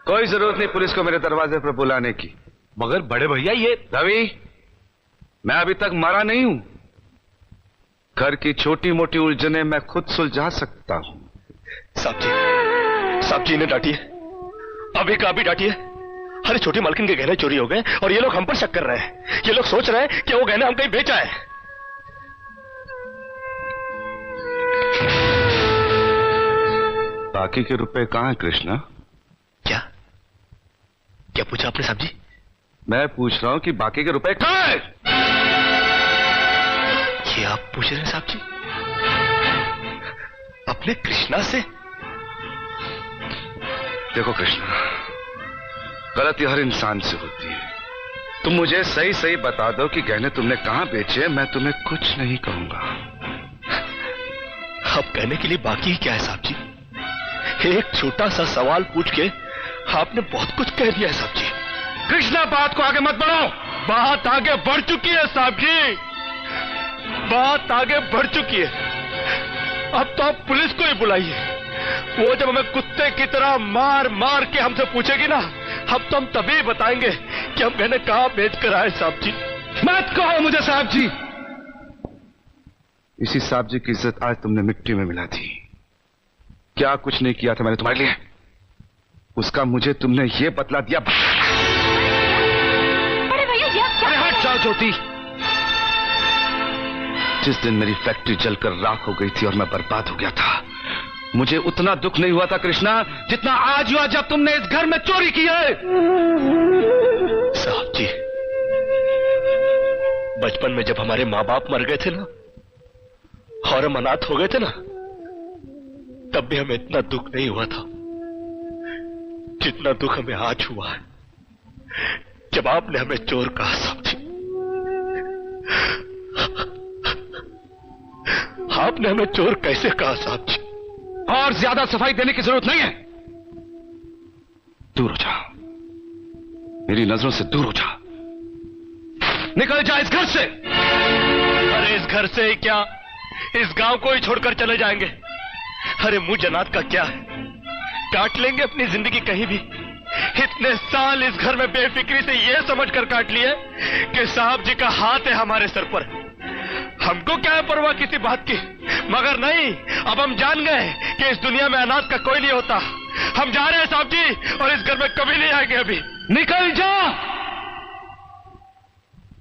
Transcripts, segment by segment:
कोई जरूरत नहीं पुलिस को मेरे दरवाजे पर बुलाने की। मगर बड़े भैया ये रवि, मैं अभी तक मरा नहीं हूं। घर की छोटी मोटी उलझने मैं खुद सुलझा सकता हूं। साहब जी ने डांटी है, अभी का भी डांटी है। अरे छोटी मालकिन के गहने चोरी हो गए और ये लोग हम पर शक कर रहे हैं। ये लोग सोच रहे हैं कि वो गहने हम कहीं बेचा है। बाकी के रुपए कहां हैं कृष्णा? क्या पूछा आपने साहब जी? मैं पूछ रहा हूं कि बाकी के रुपए कहां हैं? ये आप पूछ रहे हैं साहब जी अपने कृष्णा से? देखो कृष्णा, गलती हर इंसान से होती है। तुम मुझे सही सही बता दो कि गहने तुमने कहां बेचे, मैं तुम्हें कुछ नहीं कहूंगा। अब कहने के लिए बाकी ही क्या है साहब जी? एक छोटा सा सवाल पूछ के आपने बहुत कुछ कह दिया है साहब जी। कृष्णा, बात को आगे मत बढ़ाओ। बात आगे बढ़ चुकी है साहब जी, बात आगे बढ़ चुकी है। अब तो आप पुलिस को ही बुलाइए। वो जब हमें कुत्ते की तरह मार मार के हमसे पूछेगी ना, अब तो हम तभी बताएंगे कि हम गहने कहां बेच कर आए साहब जी। मत कहो मुझे साहब जी। इसी साहब जी की इज्जत आज तुमने मिट्टी में मिला दी। क्या कुछ नहीं किया था मैंने तुम्हारे लिए, उसका मुझे तुमने ये बतला दिया। अरे भैया ये क्या? अरे हट जाओ ज्योति। जिस दिन मेरी फैक्ट्री जलकर राख हो गई थी और मैं बर्बाद हो गया था, मुझे उतना दुख नहीं हुआ था कृष्णा जितना आज हुआ जब तुमने इस घर में चोरी की है। साहब जी, बचपन में जब हमारे माँ बाप मर गए थे ना और हम अनाथ हो गए थे ना, तब भी हमें इतना दुख नहीं हुआ था जितना दुख हमें आज हुआ है जब आपने हमें चोर कहा साहब जी। आपने हमें चोर कैसे कहा साहब जी? और ज्यादा सफाई देने की जरूरत नहीं है। दूर हो जा, मेरी नजरों से दूर हो जा। निकल जा इस घर से। अरे इस घर से ही क्या, इस गांव को ही छोड़कर चले जाएंगे। अरे मुझ जनात का क्या है, काट लेंगे अपनी जिंदगी कहीं भी। इतने साल इस घर में बेफिक्री से ये समझकर काट लिए कि साहब जी का हाथ है हमारे सर पर। हमको क्या है परवाह किसी बात की, मगर नहीं, अब हम जान गए कि इस दुनिया में अनाथ का कोई नहीं होता। हम जा रहे हैं साहब जी और इस घर में कभी नहीं आएंगे। अभी निकल जा।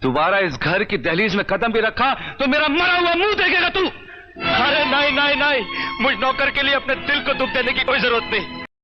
दोबारा इस घर की दहलीज में कदम भी रखा तो मेरा मरा हुआ मुंह देखेगा तू। अरे नहीं नहीं नहीं, मुझ नौकर के लिए अपने दिल को दुख देने की कोई जरूरत नहीं।